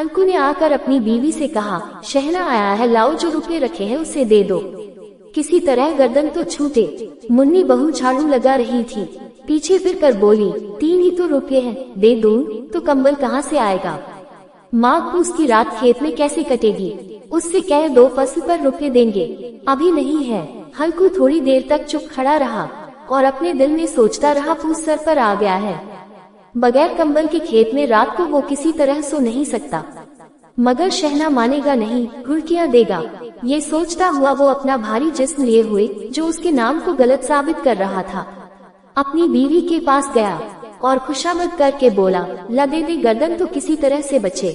हल्कू ने आकर अपनी बीवी से कहा, शहना आया है, लाओ जो रुपए रखे हैं उसे दे दो, किसी तरह गर्दन तो छूटे। मुन्नी बहू झाड़ू लगा रही थी, पीछे फिर कर बोली, 3 ही तो रुपए हैं, दे दूं तो कंबल कहाँ से आएगा? माँ पूस की रात खेत में कैसे कटेगी? उससे कह दो फसल पर रुपए देंगे, अभी नहीं है। हल्कू थोड़ी देर तक चुप खड़ा रहा और अपने दिल में सोचता रहा, पूस सर पर आ गया है, बगैर कंबल के खेत में रात को वो किसी तरह सो नहीं सकता। मगर शहना मानेगा नहीं, घुड़कियां देगा। ये सोचता हुआ वो अपना भारी जिस्म लिए हुए, जो उसके नाम को गलत साबित कर रहा था, अपनी बीवी के पास गया और खुशामद करके बोला, ला दे दे गर्दन तो किसी तरह से बचे,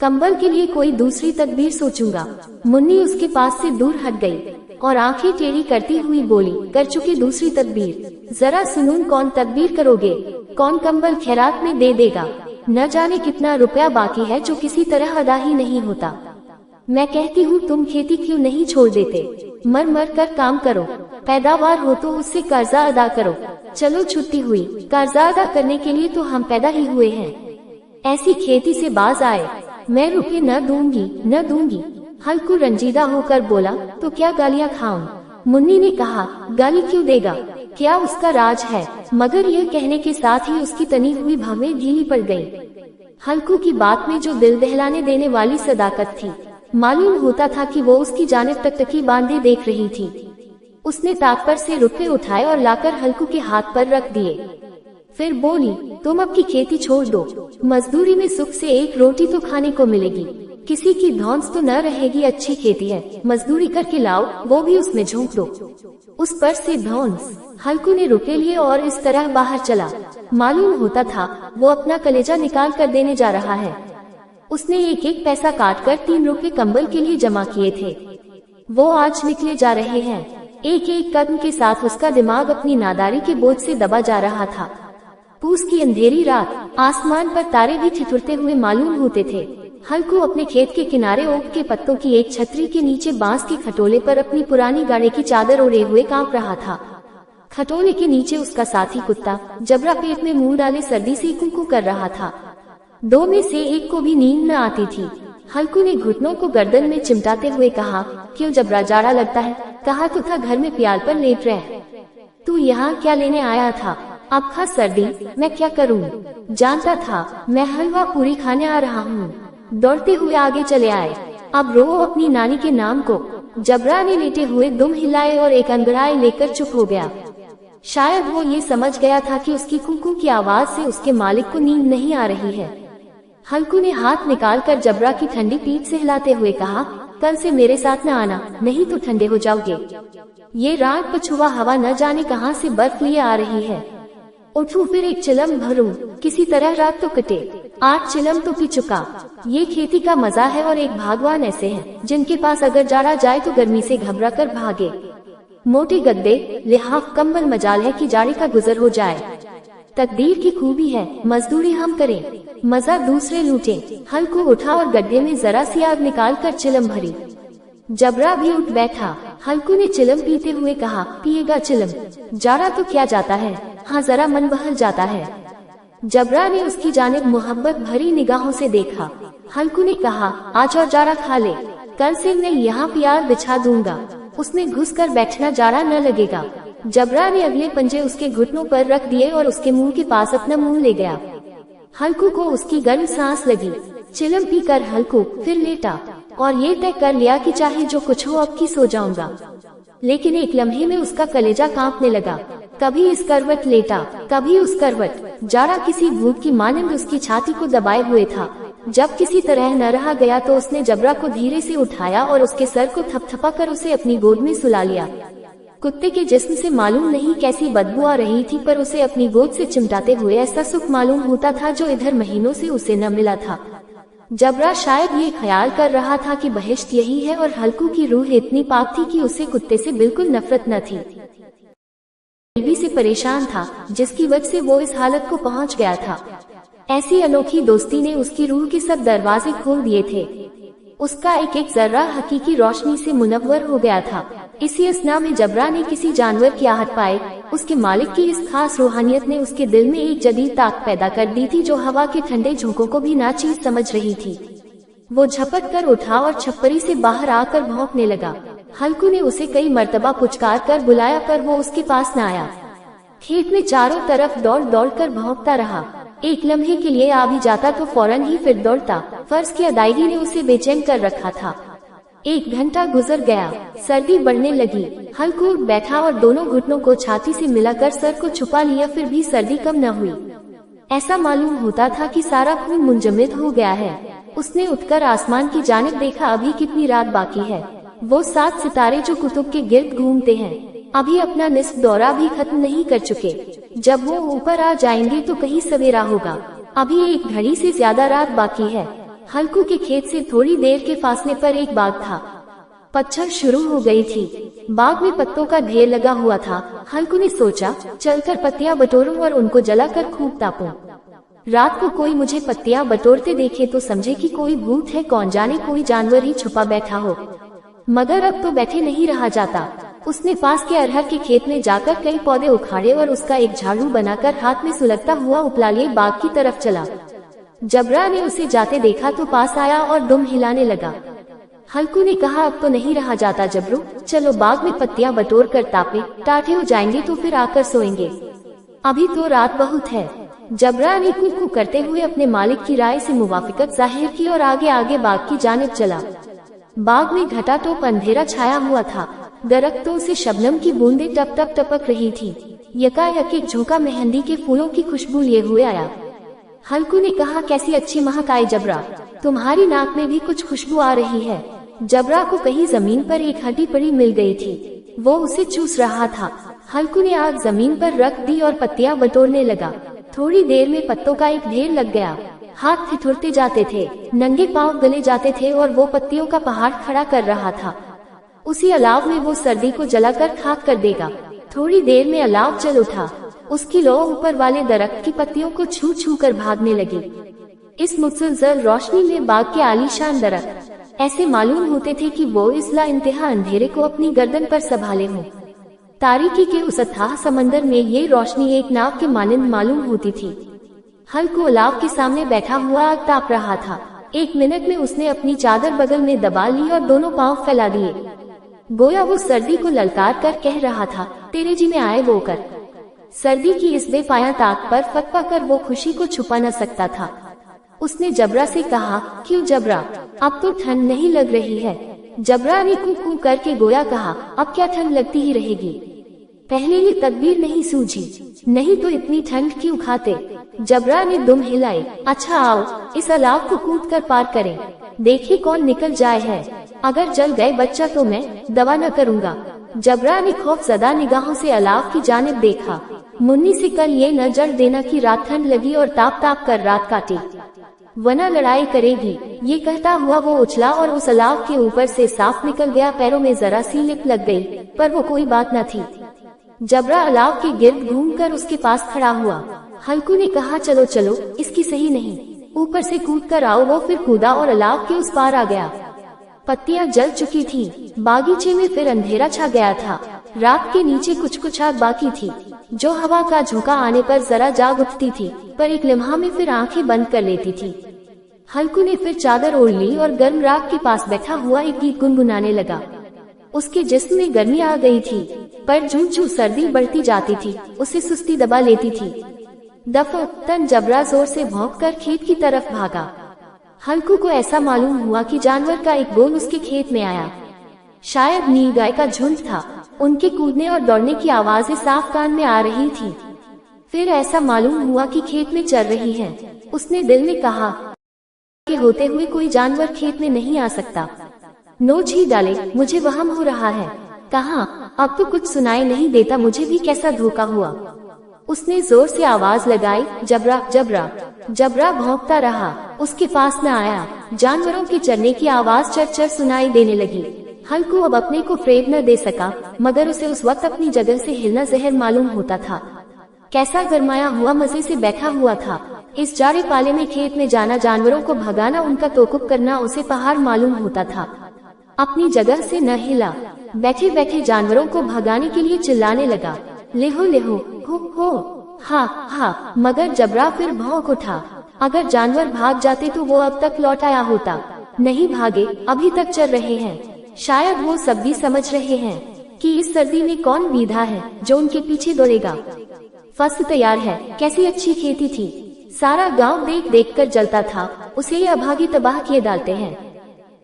कंबल के लिए कोई दूसरी तदबीर सोचूंगा। मुन्नी उसके पास से दूर हट गई और आंखें टेढ़ी करती हुई बोली, कर चुकी दूसरी तदबीर, जरा सुनूं कौन तदबीर करोगे? कौन कंबल खैरात में दे देगा? न जाने कितना रुपया बाकी है जो किसी तरह अदा ही नहीं होता। मैं कहती हूँ तुम खेती क्यों नहीं छोड़ देते? मर मर कर काम करो, पैदावार हो तो उससे कर्जा अदा करो। चलो छुट्टी हुई, कर्जा अदा करने के लिए तो हम पैदा ही हुए हैं, ऐसी खेती से बाज आए। मैं रुपये न दूंगी। हल्कू रंजीदा होकर बोला, तो क्या गालियाँ खाऊं? मुन्नी ने कहा, गाली क्यों देगा, क्या उसका राज है? मगर यह कहने के साथ ही उसकी तनी हुई भवें ढीली पड़ गई। हल्कू की बात में जो दिल दहलाने देने वाली सदाकत थी, मालूम होता था कि वो उसकी जानिब टकटकी बांधे देख रही थी। उसने ताक पर से रुपए उठाए और लाकर हल्कू के हाथ पर रख दिए, फिर बोली, तुम अब की खेती छोड़ दो, मजदूरी में सुख से एक रोटी तो खाने को मिलेगी, किसी की धौंस तो न रहेगी। अच्छी खेती है, मजदूरी करके लाओ, वो भी उसमें झोंक दो, उस पर से धौंस। हल्कू ने रुपए लिए और इस तरह बाहर चला। मालूम होता था वो अपना कलेजा निकाल कर देने जा रहा है। उसने एक एक पैसा काट कर 3 रुपए कंबल के लिए जमा किए थे, वो आज निकले जा रहे हैं। एक एक कदम के साथ उसका दिमाग अपनी नादारी के बोझ से दबा जा रहा था। पूस की अंधेरी रात, आसमान पर तारे भी ठिठुरते हुए मालूम होते थे। हल्कू अपने खेत के किनारे ओक के पत्तों की एक छतरी के नीचे बांस के खटोले पर अपनी पुरानी गाड़ी की चादर ओढ़े हुए कांप रहा था। खटोले के नीचे उसका साथी कुत्ता जबरा पेट में मुंह डाले सर्दी से कुकू कर रहा था। 2 में से एक को भी नींद न आती थी। हल्कू ने घुटनों को गर्दन में चिमटाते हुए कहा, क्यों जबरा, जाड़ा लगता है? कहा तो था घर में प्याल पर लेट रहे, तू यहाँ क्या लेने आया था? अब खा सर्दी, मैं क्या करूँ? जानता था, मैं हलवा पूरी खाने आ रहा हूँ। दौड़ते हुए आगे चले आए। अब रो अपनी नानी के नाम को। जबरा ने लेटे हुए दुम हिलाए और एक अंगड़ाई लेकर चुप हो गया। शायद वो ये समझ गया था कि उसकी कुकू की आवाज से उसके मालिक को नींद नहीं आ रही है। हल्कू ने हाथ निकालकर जबरा की ठंडी पीठ से हिलाते हुए कहा, कल से मेरे साथ न आना, नहीं तो ठंडे हो जाओगे। ये रात पछुआ हवा न जाने कहां से बर्फ लिए आ रही है। उठूं फिर एक चिलम भरूं, किसी तरह रात तो कटे। 8 चिलम तो पी चुका। ये खेती का मजा है और एक भागवान ऐसे हैं जिनके पास अगर जाड़ा जाए तो गर्मी से घबरा कर भागे। मोटे गद्दे, लिहाफ, कंबल, मजाल है कि जाड़े का गुजर हो जाए। तकदीर की खूबी है, मजदूरी हम करें, मजा दूसरे लूटें। हल्कू उठा और गड्ढे में जरा सी आग निकाल कर चिलम भरी। जबरा भी उठ बैठा। हल्कू ने चिलम पीते हुए कहा, पिएगा चिलम? जाड़ा तो क्या जाता है, हाँ जरा मन बहल जाता है। जबरा ने उसकी जानिब मोहब्बत भरी निगाहों से देखा। हल्कू ने कहा, आज और जाड़ा खा ले, कल से मैं यहाँ प्यार बिछा दूंगा, उसमें घुस कर बैठना, जाड़ा न लगेगा। जबरा ने अगले पंजे उसके घुटनों पर रख दिए और उसके मुंह के पास अपना मुंह ले गया। हल्कू को उसकी गर्म सांस लगी। चिलम पीकर हल्कू फिर लेटा और ये तय कर लिया कि चाहे जो कुछ हो अब की सो जाऊंगा। लेकिन एक लम्हे में उसका कलेजा कांपने लगा। कभी इस करवट लेटा, कभी उस करवट। जाड़ा किसी भूत की मानिंद उसकी छाती को दबाए हुए था। जब किसी तरह न रहा गया तो उसने जबरा को धीरे से उठाया और उसके सर को थपथपा कर उसे अपनी गोद में सुला लिया। कुत्ते के जिस्म से मालूम नहीं कैसी बदबू आ रही थी, पर उसे अपनी गोद से चिमटाते हुए ऐसा सुख मालूम होता था जो इधर महीनों से उसे न मिला था। जबरा शायद ये ख्याल कर रहा था कि बहिश्त यही है और हल्कू की रूह इतनी पाक थी कि उसे कुत्ते से बिल्कुल नफरत न थी। बीवी से परेशान था जिसकी वजह से वो इस हालत को पहुंच गया था। ऐसी अनोखी दोस्ती ने उसकी रूह के सब दरवाजे खोल दिए थे। उसका एक एक जर्रा हकीकी रोशनी से मुनव्वर हो गया था। इसी असना में जबरा ने किसी जानवर की आहट पाए। उसके मालिक की इस खास रूहानियत ने उसके दिल में एक जदीद ताक पैदा कर दी थी जो हवा के ठंडे झोंकों को भी नाचीज समझ रही थी। वो झपट कर उठा और छप्परी से बाहर आकर भौंकने लगा। हल्कू ने उसे कई मर्तबा पुचकार कर बुलाया पर वो उसके पास न आया। खेत में चारों तरफ दौड़ दौड़ कर भौंकता रहा। एक लम्हे के लिए आ भी जाता तो फौरन ही फिर दौड़ता। फर्ज की अदायगी ने उसे बेचैन कर रखा था। 1 घंटा गुजर गया। सर्दी बढ़ने लगी। हल्कू उठ बैठा और दोनों घुटनों को छाती से मिलाकर सर को छुपा लिया, फिर भी सर्दी कम न हुई। ऐसा मालूम होता था कि सारा खून मुंजमद हो गया है। उसने उठकर आसमान की जानिब देखा। अभी कितनी रात बाकी है। वो 7 सितारे जो कुतुब के गिर्द घूमते हैं अभी अपना निस्फ दौरा भी खत्म नहीं कर चुके। जब वो ऊपर आ जाएंगे तो कहीं सवेरा होगा। अभी 1 घड़ी से ज्यादा रात बाकी है। हल्कू के खेत से थोड़ी देर के फासले पर एक बाग था। पतझड़ शुरू हो गई थी। बाग में पत्तों का ढेर लगा हुआ था। हल्कू ने सोचा, चलकर पत्तियां बटोरूं और उनको जलाकर खूब तापूं। रात को कोई मुझे पत्तियां बटोरते देखे तो समझे कि कोई भूत है, कौन जाने कोई जानवर ही छुपा बैठा हो। मगर अब तो बैठे नहीं रहा जाता। उसने पास के अरहर के खेत में जाकर कई पौधे उखाड़े और उसका एक झाड़ू बनाकर हाथ में सुलगता हुआ उपला लिए बाग की तरफ चला। जबरा ने उसे जाते देखा तो पास आया और दुम हिलाने लगा। हल्कू ने कहा, अब तो नहीं रहा जाता जबरू, चलो बाग में पत्तियां बटोर कर तापे, टाटे हो जाएंगे तो फिर आकर सोएंगे। अभी तो रात बहुत है। जबरा ने कुकू करते हुए अपने मालिक की राय से मुवाफिकत जाहिर की और आगे आगे बाग की जानिब चला। बाग में घटाटोप अंधेरा छाया हुआ था। दरख्तों से शबनम की बूंदें टप टप टपक रही थी। यकायक एक झोंका मेहंदी के फूलों की खुशबू लिए हुए आया। हल्कू ने कहा, कैसी अच्छी महक आई जबरा, तुम्हारी नाक में भी कुछ खुशबू आ रही है। जबरा को कहीं जमीन पर एक हड्डी पड़ी मिल गई थी। वो उसे चूस रहा था। हल्कू ने आग जमीन पर रख दी और पत्तियां बटोरने लगा। थोड़ी देर में पत्तों का एक ढेर लग गया। हाथ ठिठुरते जाते थे, नंगे पांव गले जाते थे और वो पत्तियों का पहाड़ खड़ा कर रहा था। उसी अलाव में वो सर्दी को जलाकर खाक कर देगा। थोड़ी देर में अलाव जल उठा। उसकी लौ ऊपर वाले दरख्त की पत्तियों को छू छू कर भागने लगी। इस मुसलसल रोशनी में बाग के आलीशान दरख्त ऐसे मालूम होते थे कि वो इस ला इंतहा अंधेरे को अपनी गर्दन पर संभाले हों। तारीकी के उस अथाह समंदर में ये रोशनी एक नाव के मानिंद मालूम होती थी। हल्कू अलाव के सामने बैठा हुआ आग ताप रहा था। 1 मिनट में उसने अपनी चादर बगल में दबा ली और दोनों पांव फैला दिए। गोया वो सर्दी को ललकार कर कह रहा था, तेरे जी में आए वो कर। सर्दी की इस बेपाया ताक पर फटका कर वो खुशी को छुपा न सकता था। उसने जबरा से कहा, क्यों जबरा, अब तो ठंड नहीं लग रही है। जबरा ने कू करके गोया कहा, अब क्या ठंड लगती ही रहेगी, पहले ये तदबीर नहीं सूझी, नहीं तो इतनी ठंड क्यों खाते। जबरा ने दुम हिलाई, अच्छा आओ इस अलाव को कूद कर पार करें, देखिए कौन निकल जाए है। अगर जल गए बच्चा तो मैं दवा न करूँगा। जबरा ने खौफजदा निगाहों से अलाव की जानिब देखा। मुन्नी से कल ये न जड़ देना कि रात ठंड लगी और ताप ताप कर रात काटी, वरना लड़ाई करेगी। ये कहता हुआ वो उछला और उस अलाव के ऊपर से साफ निकल गया। पैरों में जरा सी लिप लग गई, पर वो कोई बात न थी। जबरा अलाव के गिर्द घूमकर उसके पास खड़ा हुआ। हल्कू ने कहा, चलो चलो इसकी सही नहीं, ऊपर से कूद कर आओ। वो फिर कूदा और अलाव के उस पार आ गया। पत्तियां जल चुकी थी। बागीचे में फिर अंधेरा छा गया था। रात के नीचे कुछ कुछ आग बाकी थी, जो हवा का झोंका आने पर जरा जाग उठती थी, पर एक लम्हा में फिर आंखें बंद कर लेती थी। हल्कू ने फिर चादर ओढ़ ली और गर्म राख के पास बैठा हुआ एक गीत गुनगुनाने लगा। उसके जिस्म में गर्मी आ गई थी, पर जूं-जूं सर्दी बढ़ती जाती थी, उसे सुस्ती दबा लेती थी। दफअतन जबरा जोर से भौंककर खेत की तरफ भागा। हल्कू को ऐसा मालूम हुआ कि जानवर का एक गोल उसके खेत में आया। शायद नीलगाय का झुंड था। उनके कूदने और दौड़ने की आवाजें साफ कान में आ रही थी। फिर ऐसा मालूम हुआ कि खेत में चल रही है। उसने दिल में कहा कि होते हुए कोई जानवर खेत में नहीं आ सकता। नोच ही डाले, मुझे वहम हो रहा है। कहाँ, अब तो कुछ सुनाई नहीं देता, मुझे भी कैसा धोखा हुआ। उसने जोर से आवाज लगाई, जबरा जबरा। जबरा भौंकता रहा, उसके पास न आया। जानवरों के चरने की आवाज चर-चर सुनाई देने लगी। हल्कू अब अपने को फ्रेब न दे सका, मगर उसे उस वक्त अपनी जगह से हिलना जहर मालूम होता था। कैसा गरमाया हुआ मजे से बैठा हुआ था। इस जाड़े पाले में खेत में जाना, जानवरों को भगाना, उनका तोकुब करना उसे पहाड़ मालूम होता था। अपनी जगह से न हिला। बैठे बैठे जानवरों को भगाने के लिए चिल्लाने लगा, लेहो लेहो, हो हा हा। मगर जबरा फिर भौंक उठा। अगर जानवर भाग जाते तो वो अब तक लौट आया होता। नहीं भागे, अभी तक चल रहे हैं। शायद वो सब भी समझ रहे हैं कि इस सर्दी में कौन विधा है जो उनके पीछे दौड़ेगा। फसल तैयार है, कैसी अच्छी खेती थी। सारा गांव देख देख कर जलता था, उसे ये अभागे तबाह किए डालते हैं।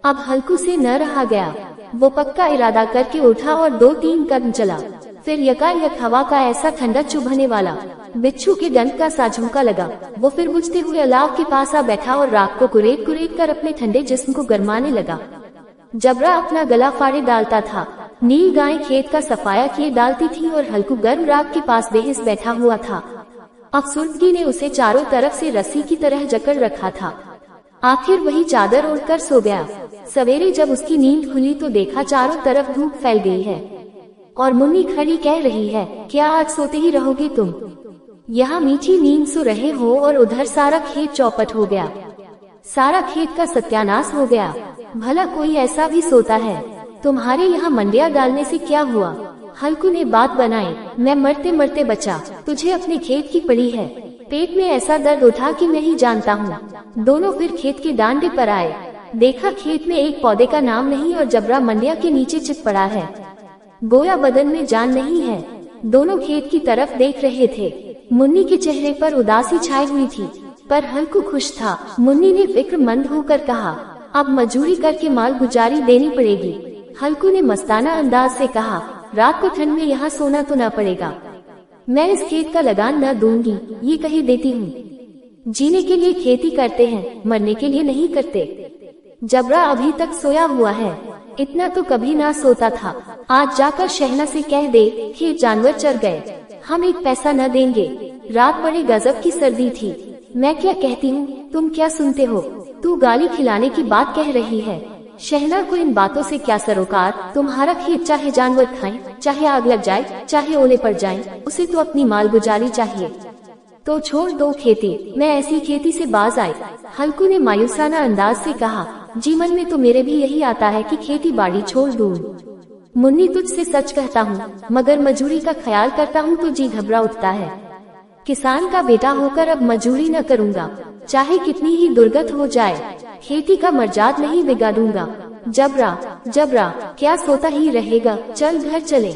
अब हल्कू से न रहा गया, वो पक्का इरादा करके उठा और 2-3 कदम चला। फिर यकायक हवा का ऐसा ठंडा चुभने वाला बिच्छू के डंक का सा झोंका लगा। वो फिर बुझते हुए अलाव के पास आ बैठा और राख को कुरेद कुरेद कर अपने ठंडे जिस्म को गरमाने लगा। जबरा अपना गला फाड़े डालता था, नील गाय खेत का सफाया किए डालती थी और हल्कू गर्म राख के पास बेहिस बैठा हुआ था। अफसुर्दगी ने उसे चारों तरफ से रस्सी की तरह जकड़ रखा था। आखिर वही चादर ओढ़कर सो गया। सवेरे जब उसकी नींद खुली तो देखा चारों तरफ धूप फैल गई है और मुन्नी खड़ी कह रही है, क्या आज सोते ही रहोगे तुम? यहाँ मीठी नींद सो रहे हो और उधर सारा खेत चौपट हो गया, सारा खेत का सत्यानाश हो गया। भला कोई ऐसा भी सोता है? तुम्हारे यहाँ मंडिया डालने से क्या हुआ? हल्कू ने बात बनाई, मैं मरते मरते बचा, तुझे अपने खेत की पड़ी है। पेट में ऐसा दर्द उठा कि मैं ही जानता हूँ। दोनों फिर खेत के डांडे पर आए, देखा खेत में एक पौधे का नाम नहीं और जबरा मंडिया के नीचे चित पड़ा है, गोया बदन में जान नहीं है। दोनों खेत की तरफ देख रहे थे। मुन्नी के चेहरे पर उदासी छाई हुई थी, पर हल्कू खुश था। मुन्नी ने फिक्रमंद होकर कहा, अब मजूरी करके माल गुजारी देनी पड़ेगी। हल्कू ने मस्ताना अंदाज से कहा, रात को ठंड में यहाँ सोना तो न पड़ेगा। मैं इस खेत का लगान न दूंगी, ये कही देती हूँ। जीने के लिए खेती करते हैं, मरने के लिए नहीं करते। जबरा अभी तक सोया हुआ है, इतना तो कभी ना सोता था। आज जाकर शहना से कह दे, खेत जानवर चर गए, हम एक पैसा न देंगे। रात बड़े गजब की सर्दी थी। मैं क्या कहती हूँ, तुम क्या सुनते हो? तू गाली खिलाने की बात कह रही है। शहना को इन बातों से क्या सरोकार? तुम्हारा खेत चाहे जानवर खाएं, चाहे आग लग जाए, चाहे ओले पड़ जाएं, उसे तो अपनी माल गुजारी चाहिए। तो छोड़ दो खेती, मैं ऐसी खेती से बाज आई। हल्कू ने मायूसाना अंदाज से कहा, जीवन में तो मेरे भी यही आता है कि खेती बाड़ी छोड़ दूं। मुन्नी तुझसे सच कहता हूँ, मगर मजूरी का ख्याल करता हूँ तो जी घबरा उठता है। किसान का बेटा होकर अब मजूरी न करूँगा, चाहे कितनी ही दुर्गत हो जाए। खेती का मर्जाद नहीं बिगाड़ूंगा। जबरा, जबरा, क्या सोता ही रहेगा? चल घर चले।